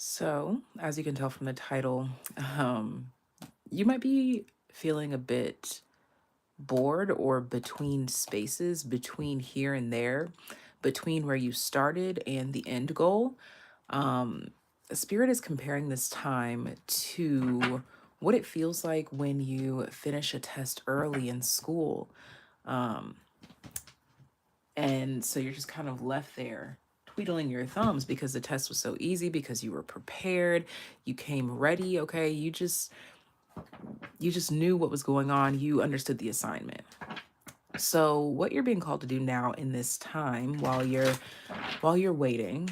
So, as you can tell from the title, you might be feeling a bit bored or between spaces, between here and there, between where you started and the end goal. Um, Spirit is comparing this time to what it feels like when you finish a test early in school. Um, and so you're just kind of left there twiddling your thumbs because the test was so easy, because you were prepared, you came ready, okay? You just knew what was going on, you understood the assignment. So what you're being called to do now in this time while you're waiting,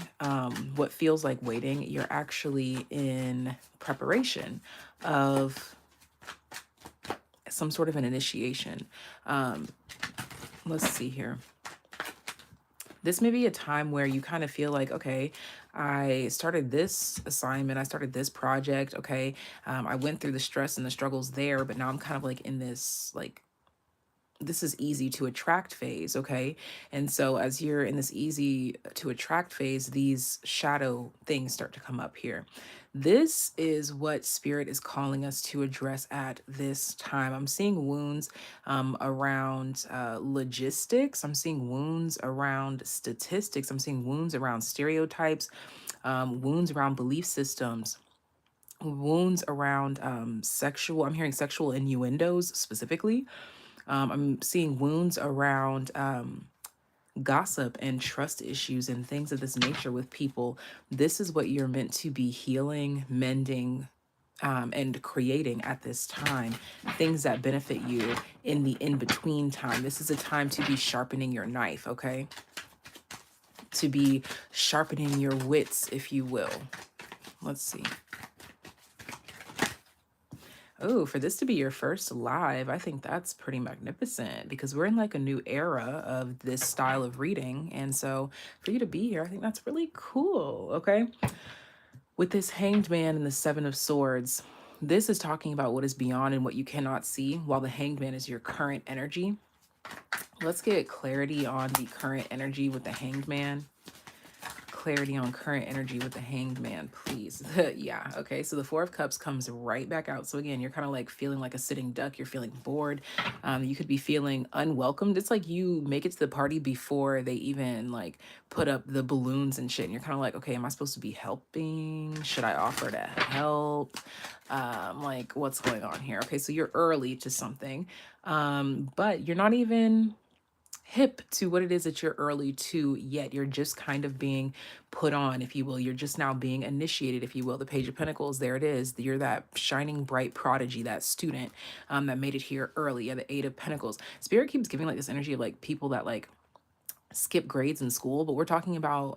what feels like waiting, you're actually in preparation of some sort of an initiation. Um, let's see here. This may be a time where you kind of feel like, okay, I started this assignment, I started this project, okay, I went through the stress and the struggles there, but now I'm kind of like in this, like, this is easy to attract phase, okay? And so as you're in this easy to attract phase, these shadow things start to come up here. This is what spirit is calling us to address at this time. I'm seeing wounds around logistics. I'm seeing wounds around statistics. I'm seeing wounds around stereotypes, wounds around belief systems, wounds around sexual. I'm hearing sexual innuendos specifically. I'm seeing wounds around gossip and trust issues and things of this nature with people. This is what you're meant to be healing, mending, and creating at this time. Things that benefit you in the in between time. This is a time to be sharpening your knife, okay? To be sharpening your wits, if you will. Let's see. Oh, for this to be your first live, I think that's pretty magnificent because we're in like a new era of this style of reading. And so for you to be here, I think that's really cool. Okay. With this Hanged Man and the Seven of Swords, this is talking about what is beyond and what you cannot see, while the Hanged Man is your current energy. Let's get clarity on the current energy with the Hanged Man. Clarity on current energy with the Hanged Man, please. Yeah, okay, so the Four of Cups comes right back out. So again, you're kind of like feeling like a sitting duck. You're feeling bored. You could be feeling unwelcomed. It's like you make it to the party before they even like put up the balloons and shit, and you're kind of like, okay, am I supposed to be helping? Should I offer to help? Like, what's going on here? Okay, so you're early to something, but you're not even hip to what it is that you're early to yet. You're just kind of being put on, if you will. You're just now being initiated, if you will. The Page of Pentacles, there it is. You're that shining bright prodigy, that student that made it here early. Yeah, the Eight of Pentacles. Spirit keeps giving like this energy of like people that like skip grades in school, but we're talking about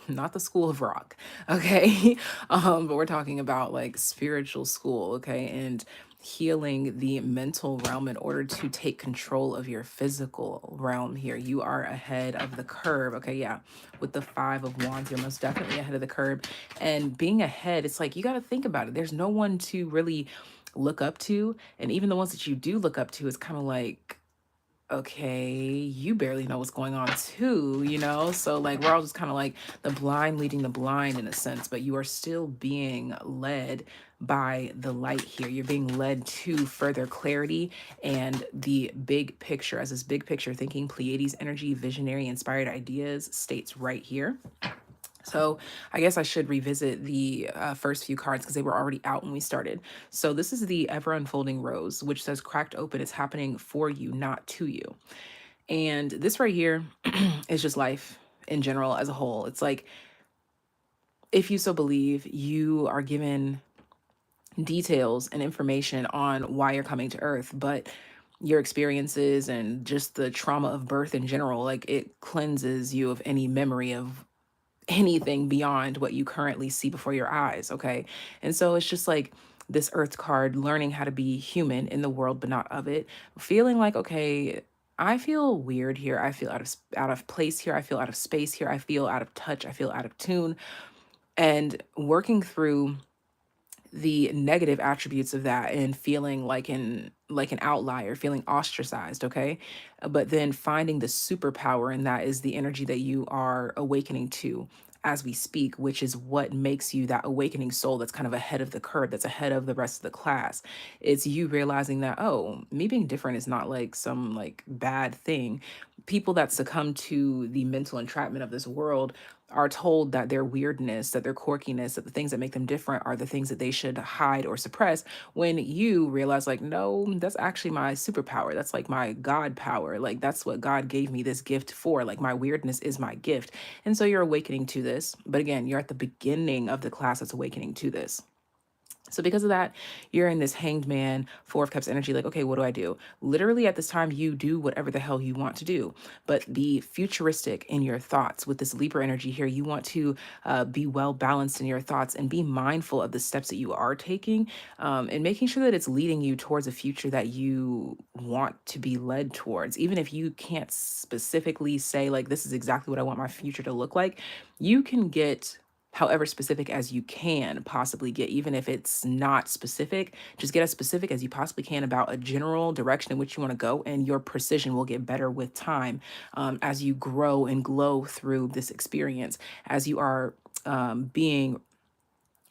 not the School of Rock, okay? But we're talking about like spiritual school, okay? And healing the mental realm in order to take control of your physical realm here. You are ahead of the curve, okay? Yeah, with the Five of Wands, you're most definitely ahead of the curve. And being ahead, it's like you got to think about it. There's no one to really look up to, and even the ones that you do look up to, is kind of like, okay, you barely know what's going on too, you know? So like we're all just kind of like the blind leading the blind in a sense, but you are still being led by the light here. You're being led to further clarity and the big picture. As this big picture thinking, Pleiades energy, visionary, inspired ideas states right here. So I guess I should revisit the first few cards because they were already out when we started. So this is the ever unfolding rose, which says cracked open. It's happening for you, not to you. And this right here is just life in general as a whole. It's like, if you so believe, you are given details and information on why you're coming to earth, but your experiences and just the trauma of birth in general, like it cleanses you of any memory of anything beyond what you currently see before your eyes, okay? And so it's just like this earth card, learning how to be human in the world but not of it, feeling like, okay, I feel weird here, I feel out of place here, I feel out of space here, I feel out of touch, I feel out of tune, and working through the negative attributes of that and feeling like an outlier, feeling ostracized, okay? But then finding the superpower, and that is the energy that you are awakening to as we speak, which is what makes you that awakening soul that's kind of ahead of the curve, that's ahead of the rest of the class. It's you realizing that, oh, me being different is not like some like bad thing. People that succumb to the mental entrapment of this world are told that their weirdness, that their quirkiness, that the things that make them different are the things that they should hide or suppress, when you realize like, no, that's actually my superpower. That's like my God power. Like that's what God gave me this gift for. Like my weirdness is my gift. And so you're awakening to this. But again, you're at the beginning of the class that's awakening to this. So because of that, you're in this hanged man, four of cups energy, like, okay, what do I do? Literally at this time, you do whatever the hell you want to do, but be futuristic in your thoughts. With this Libra energy here, you want to be well balanced in your thoughts and be mindful of the steps that you are taking, and making sure that it's leading you towards a future that you want to be led towards. Even if you can't specifically say like, this is exactly what I want my future to look like, you can get however specific as you can possibly get. Even if it's not specific, just get as specific as you possibly can about a general direction in which you want to go, and your precision will get better with time, as you grow and glow through this experience, as you are being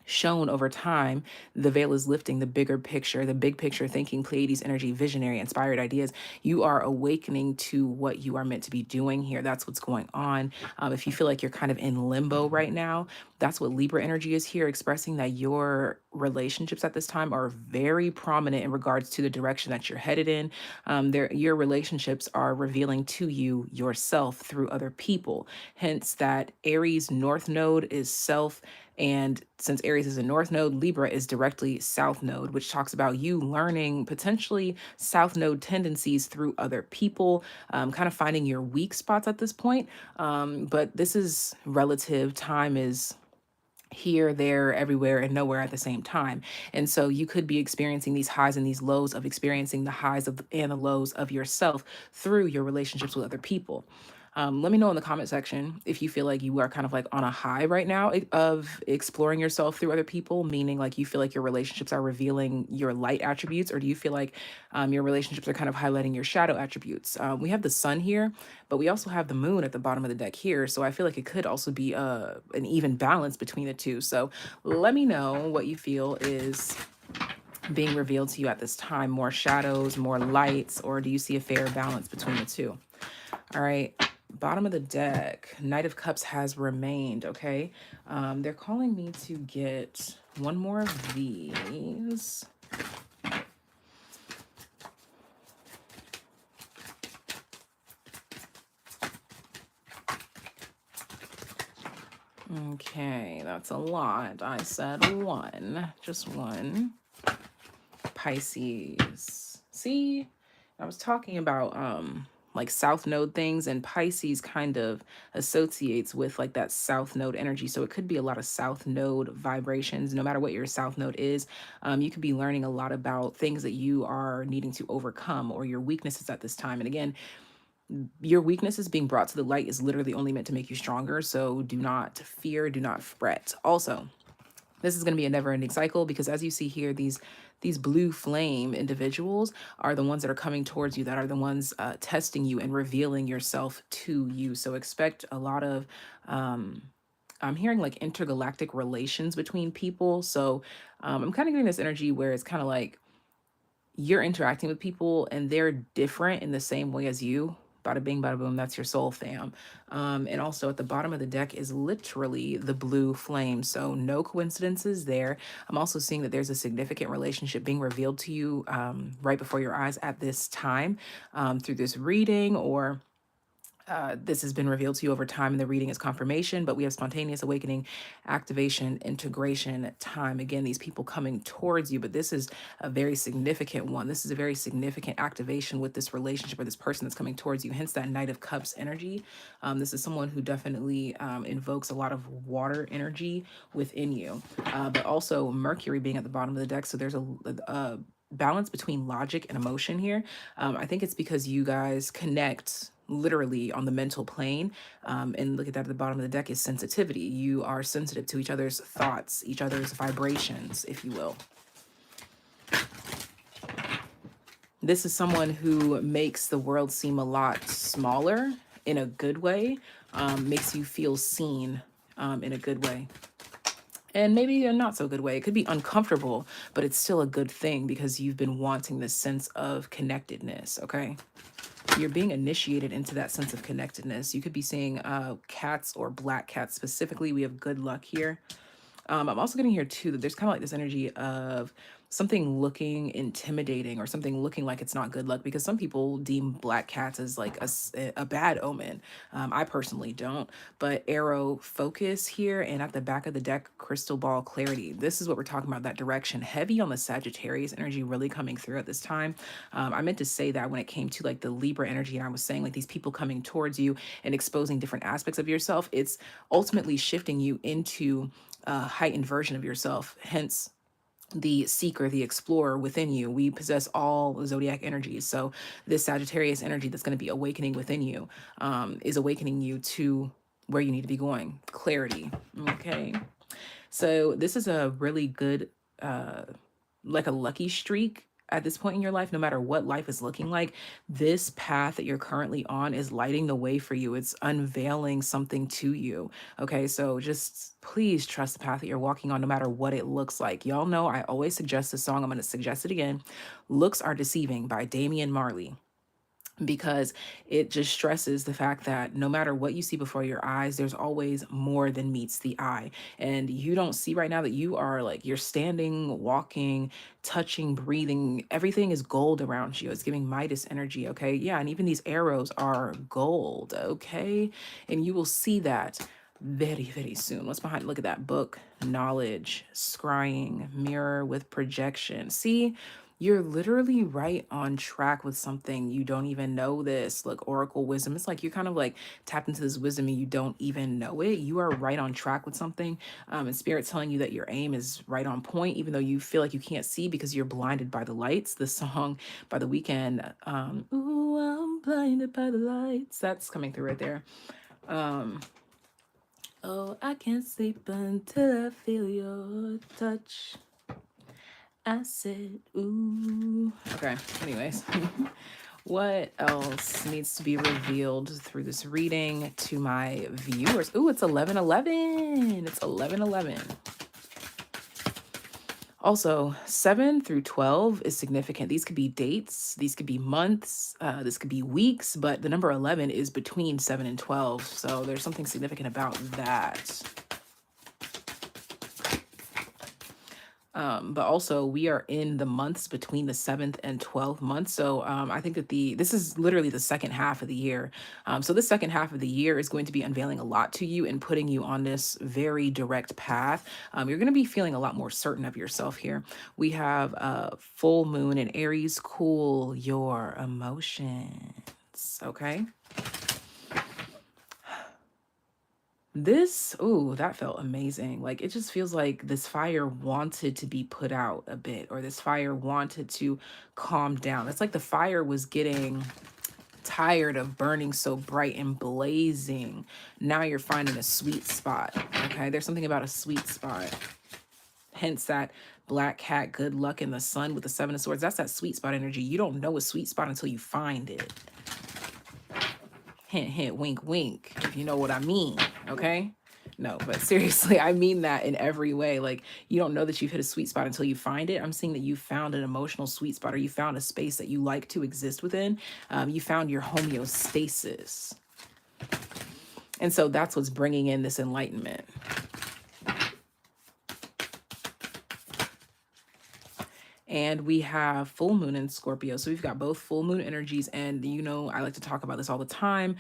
shown over time. The veil is lifting, the bigger picture, the big picture thinking, Pleiades energy, visionary, inspired ideas. You are awakening to what you are meant to be doing here. That's what's going on. If you feel like you're kind of in limbo right now, that's what Libra energy is here, expressing that your relationships at this time are very prominent in regards to the direction that you're headed in. Your relationships are revealing to you yourself through other people. Hence that Aries North Node is self. And since Aries is a North Node, Libra is directly South Node, which talks about you learning potentially South Node tendencies through other people, kind of finding your weak spots at this point. But this is relative. Time is here, there, everywhere, and nowhere at the same time. And so you could be experiencing these highs and these lows of experiencing the highs of and the lows of yourself through your relationships with other people. Let me know in the comment section if you feel like you are kind of like on a high right now of exploring yourself through other people, meaning like you feel like your relationships are revealing your light attributes, or do you feel like your relationships are kind of highlighting your shadow attributes? We have the sun here, but we also have the moon at the bottom of the deck here. So I feel like it could also be an even balance between the two. So let me know what you feel is being revealed to you at this time. More shadows, more lights, or do you see a fair balance between the two? All right. Bottom of the deck, Knight of Cups has remained, okay? They're calling me to get one more of these. Okay, that's a lot. I said one, just one. Pisces. See, I was talking about like South Node things, and Pisces kind of associates with like that South Node energy. So it could be a lot of South Node vibrations. No matter what your South Node is, you could be learning a lot about things that you are needing to overcome, or your weaknesses at this time. And again, your weaknesses being brought to the light is literally only meant to make you stronger. So do not fear, do not fret. Also, this is going to be a never-ending cycle, because as you see here, these blue flame individuals are the ones that are coming towards you, that are the ones testing you and revealing yourself to you. So expect a lot of I'm hearing like intergalactic relations between people. So I'm kind of getting this energy where it's kind of like you're interacting with people and they're different in the same way as you. Bada bing, bada boom, that's your soul fam. And also at the bottom of the deck is literally the blue flame. So no coincidences there. I'm also seeing that there's a significant relationship being revealed to you right before your eyes at this time, through this reading, or this has been revealed to you over time, and the reading is confirmation. But we have spontaneous awakening, activation, integration, time. Again, these people coming towards you, but this is a very significant one. This is a very significant activation with this relationship, or this person that's coming towards you. Hence that Knight of Cups energy. This is someone who definitely invokes a lot of water energy within you, but also Mercury being at the bottom of the deck. So there's a balance between logic and emotion here. I think it's because you guys connect literally on the mental plane, and look at that at the bottom of the deck is sensitivity. You are sensitive to each other's thoughts, each other's vibrations, if you will. This is someone who makes the world seem a lot smaller in a good way, makes you feel seen in a good way. And maybe a not so good way. It could be uncomfortable, but it's still a good thing because you've been wanting this sense of connectedness, okay? You're being initiated into that sense of connectedness. You could be seeing cats or black cats specifically. We have good luck here. I'm also getting here too that there's kind of like this energy of something looking intimidating or something looking like it's not good luck, because some people deem black cats as like a bad omen. I personally don't, but arrow focus here, and at the back of the deck, crystal ball clarity. This is what we're talking about, that direction. Heavy on the Sagittarius energy really coming through at this time. I meant to say that when it came to like the Libra energy, and I was saying like these people coming towards you and exposing different aspects of yourself, it's ultimately shifting you into a heightened version of yourself. Hence the seeker, the explorer within you. We possess all zodiac energies. So this Sagittarius energy that's going to be awakening within you is awakening you to where you need to be going. Clarity. Okay. So this is a really good, like a lucky streak at this point in your life. No matter what life is looking like, this path that you're currently on is lighting the way for you. It's unveiling something to you. Okay, so just please trust the path that you're walking on, no matter what it looks like. Y'all know I always suggest this song. I'm going to suggest it again. Looks Are Deceiving by Damian Marley, because it just stresses the fact that no matter what you see before your eyes, there's always more than meets the eye. And you don't see right now that you are like, you're standing, walking, touching, breathing. Everything is gold around you. It's giving Midas energy. Okay. Yeah. And even these arrows are gold. Okay. And you will see that very, very soon. What's behind? Look at that book. Knowledge, scrying, mirror with projection. See, you're literally right on track with something. You don't even know this. Look, Oracle wisdom. It's like you're kind of like tapped into this wisdom and you don't even know it. You are right on track with something. And Spirit's telling you that your aim is right on point, even though you feel like you can't see because you're blinded by the lights. The song by The Weeknd, Ooh, I'm blinded by the lights. That's coming through right there. Oh, I can't sleep until I feel your touch. I said, ooh. Okay, anyways. What else needs to be revealed through this reading to my viewers? Ooh, it's 11:11. It's 11:11. Also, 7 through 12 is significant. These could be dates, these could be months, this could be weeks, but the number 11 is between 7 and 12. So there's something significant about that. But also we are in the months between the 7th and 12th month. So I think that this is literally the second half of the year. So the second half of the year is going to be unveiling a lot to you and putting you on this very direct path. You're going to be feeling a lot more certain of yourself here. We have full moon in Aries. Cool your emotions. Okay. This, ooh, that felt amazing. Like, it just feels like this fire wanted to be put out a bit, or this fire wanted to calm down. It's like the fire was getting tired of burning so bright and blazing. Now you're finding a sweet spot. Okay, there's something about a sweet spot. Hence that black cat, good luck in the sun with the 7 of swords. That's that sweet spot energy. You don't know a sweet spot until you find it. Hint, hint, wink, wink, if you know what I mean, okay? No, but seriously, I mean that in every way. Like, you don't know that you've hit a sweet spot until you find it. I'm seeing that you found an emotional sweet spot, or you found a space that you like to exist within. You found your homeostasis. And so that's what's bringing in this enlightenment. And we have full moon in Scorpio. So we've got both full moon energies. And, you know, I like to talk about this all the time.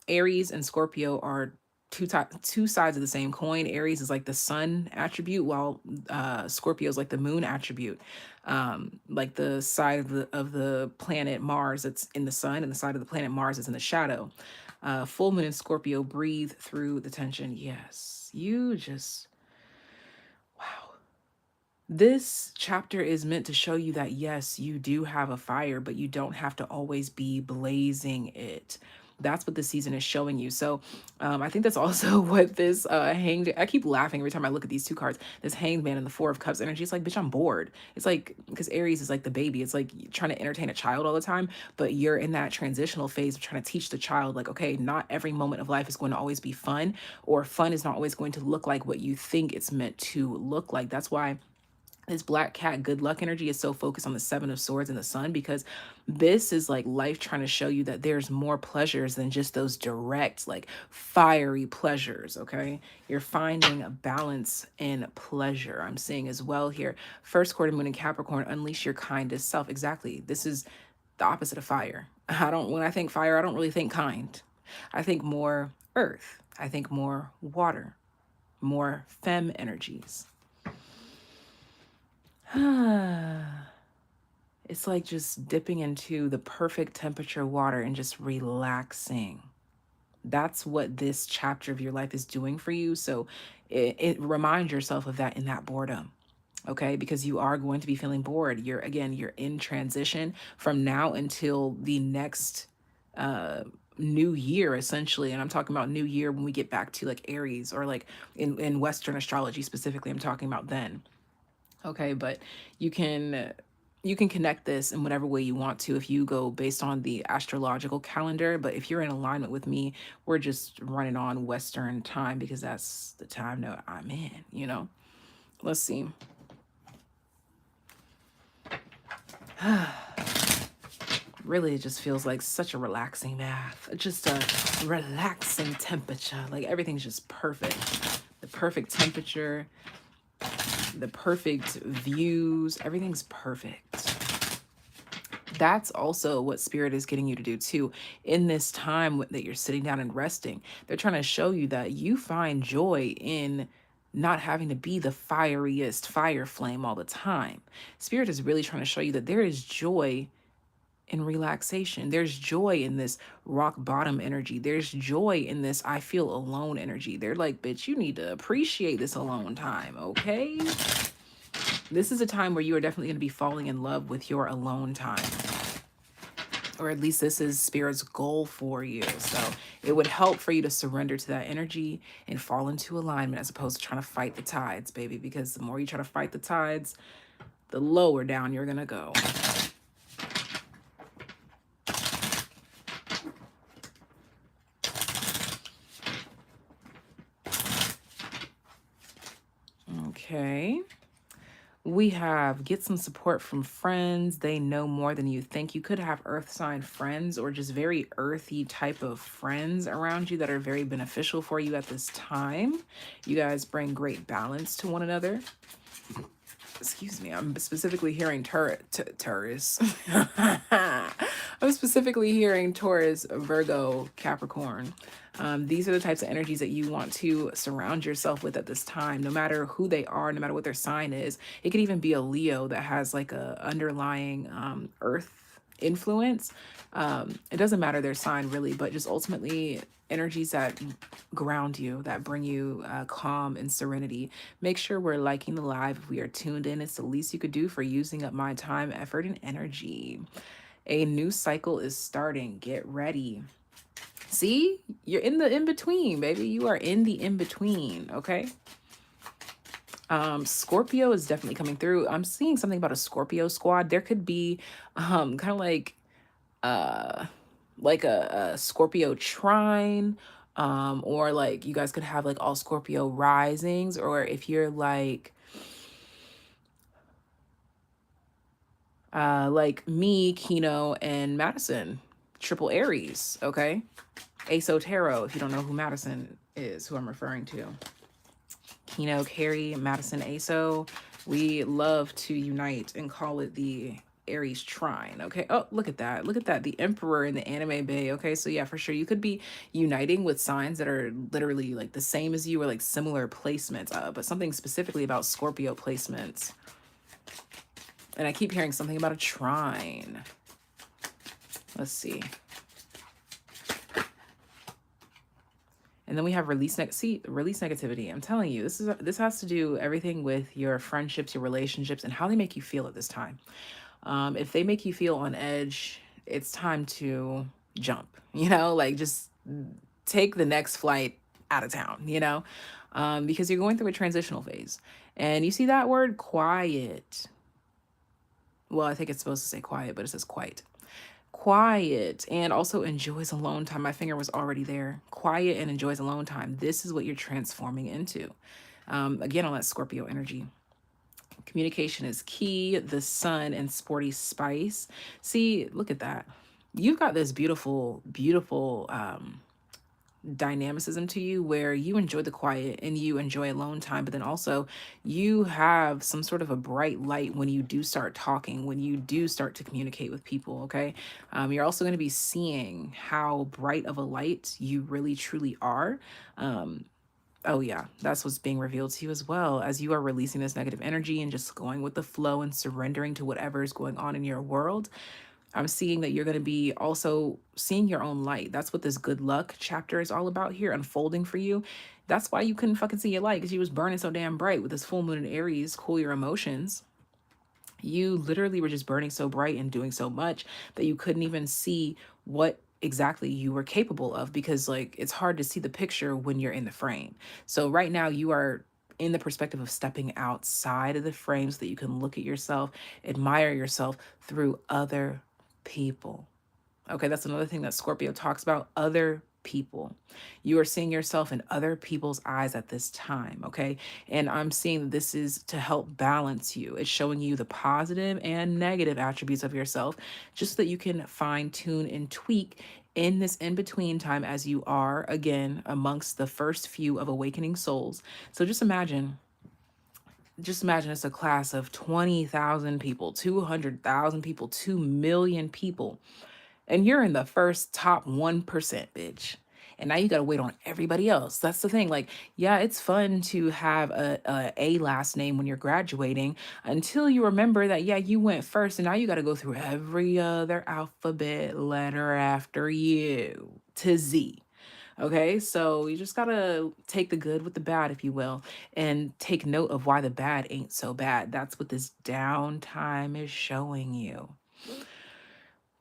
Aries and Scorpio are two sides of the same coin. Aries is like the sun attribute, while Scorpio is like the moon attribute. Like the side of the planet Mars that's in the sun, and the side of the planet Mars is in the shadow. Full moon in Scorpio, breathe through the tension. Yes, you just, wow. This chapter is meant to show you that, yes, you do have a fire, but you don't have to always be blazing it. That's what this season is showing you. So I think that's also what this hanged, I keep laughing every time I look at these two cards, this hanged man and the Four of Cups energy. It's like, bitch, I'm bored. It's like, because Aries is like the baby. It's like trying to entertain a child all the time, but you're in that transitional phase of trying to teach the child, like, okay, not every moment of life is going to always be fun, or fun is not always going to look like what you think it's meant to look like. That's why this black cat good luck energy is so focused on the Seven of Swords and the Sun, because this is like life trying to show you that there's more pleasures than just those direct, like fiery pleasures. Okay, you're finding a balance in pleasure. I'm seeing as well here. First quarter moon in Capricorn, unleash your kindest self. Exactly, this is the opposite of fire. When I think fire, I don't really think kind. I think more earth. I think more water, more femme energies. It's like just dipping into the perfect temperature water and just relaxing. That's what this chapter of your life is doing for you. So it remind yourself of that in that boredom. Okay, because you are going to be feeling bored. You're in transition from now until the next new year, essentially. And I'm talking about new year when we get back to like Aries, or like in Western astrology specifically, I'm talking about then. Okay, but you can you can connect this in whatever way you want to if you go based on the astrological calendar. But if you're in alignment with me, we're just running on Western time because that's the time that I'm in, you know? Let's see. Really, it just feels like such a relaxing math. Just a relaxing temperature. Like everything's just perfect. The perfect temperature, the perfect views, everything's perfect. That's also what spirit is getting you to do too. In this time that you're sitting down and resting, they're trying to show you that you find joy in not having to be the fieriest fire flame all the time. Spirit is really trying to show you that there is joy in relaxation. There's joy in this rock bottom energy. There's joy in this I feel alone energy. They're like, bitch, you need to appreciate this alone time, okay? This is a time where you are definitely going to be falling in love with your alone time. Or at least this is spirit's goal for you. So it would help for you to surrender to that energy and fall into alignment as opposed to trying to fight the tides, baby. Because the more you try to fight the tides, the lower down you're going to go. Okay. We have get some support from friends. They know more than you think. You could have earth sign friends or just very earthy type of friends around you that are very beneficial for you at this time. You guys bring great balance to one another. Excuse me, I'm specifically hearing Taurus. I'm specifically hearing Taurus, Virgo, Capricorn. These are the types of energies that you want to surround yourself with at this time, no matter who they are, no matter what their sign is. It could even be a Leo that has like a underlying earth influence. It doesn't matter their sign really, but just ultimately energies that ground you, that bring you calm and serenity. Make sure we're liking the live if we are tuned in. It's the least you could do for using up my time, effort, and energy. A new cycle is starting. Get ready. See, you're in the in-between, baby. You are in the in-between, okay? Scorpio is definitely coming through. I'm seeing something about a Scorpio squad. There could be kind of like a Scorpio trine, or like you guys could have like all Scorpio risings, or if you're like me, Kino, and Madison, triple Aries, okay? Aso Tarot, if you don't know who Madison is, who I'm referring to. Kino, Carrie, Madison, Aso. We love to unite and call it the Aries trine. Okay. Oh, look at that. Look at that. The Emperor in the anime bay. Okay. So yeah, for sure. You could be uniting with signs that are literally like the same as you or like similar placements, but something specifically about Scorpio placements. And I keep hearing something about a trine. Let's see. And then we have release negativity. I'm telling you, this has to do everything with your friendships, your relationships, and how they make you feel at this time. If they make you feel on edge, it's time to jump, like just take the next flight out of town, because you're going through a transitional phase. And you see that word quiet. Well, I think it's supposed to say quiet, but it says quiet. Quiet and also enjoys alone time. My finger was already there. Quiet and enjoys alone time. This is what you're transforming into. Again, on that Scorpio energy. Communication is key. The sun and sporty spice. See, look at that. You've got this beautiful, beautiful dynamicism to you where you enjoy the quiet and you enjoy alone time, but then also you have some sort of a bright light when you do start talking, when you do start to communicate with people. Okay. You're also going to be seeing how bright of a light you really truly are. um, Oh, yeah, that's what's being revealed to you as well as you are releasing this negative energy and just going with the flow and surrendering to whatever is going on in your world. I'm seeing that you're going to be also seeing your own light. That's what this good luck chapter is all about here, unfolding for you. That's why you couldn't fucking see your light, because you was burning so damn bright with this full moon in Aries. Cool your emotions. You literally were just burning so bright and doing so much that you couldn't even see what exactly you were capable of, because like it's hard to see the picture when you're in the frame. So right now you are in the perspective of stepping outside of the frame so that you can look at yourself, admire yourself through other people. Okay, that's another thing that Scorpio talks about, other people. You are seeing yourself in other people's eyes at this time, okay? And I'm seeing that this is to help balance you. It's showing you the positive and negative attributes of yourself just so that you can fine tune and tweak in this in between time as you are, again, amongst the first few of awakening souls. So just imagine it's a class of 20,000 people, 200,000 people, 2 million people, and you're in the first top 1%, bitch. And now you got to wait on everybody else. That's the thing. Like, yeah, it's fun to have a last name when you're graduating until you remember that, yeah, you went first. And now you got to go through every other alphabet letter after you to Z. Okay, so you just gotta take the good with the bad, if you will, and take note of why the bad ain't so bad. That's what this downtime is showing you.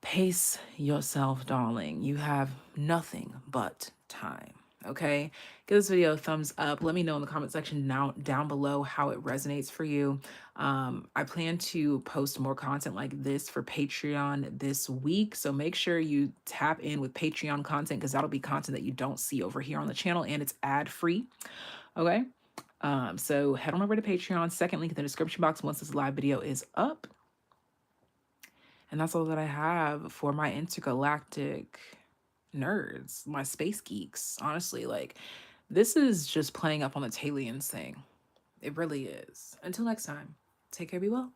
Pace yourself, darling. You have nothing but time. Okay, give this video a thumbs up. Let me know in the comment section now down below how it resonates for you. I plan to post more content like this for Patreon this week, so make sure you tap in with Patreon content, because that'll be content that you don't see over here on the channel, and it's ad free. Okay, so head on over to Patreon. Second link in the description box once this live video is up. And that's all that I have for my intergalactic nerds, my space geeks. Honestly, like, this is just playing up on the Talians thing. It really is. Until next time, take care, be well.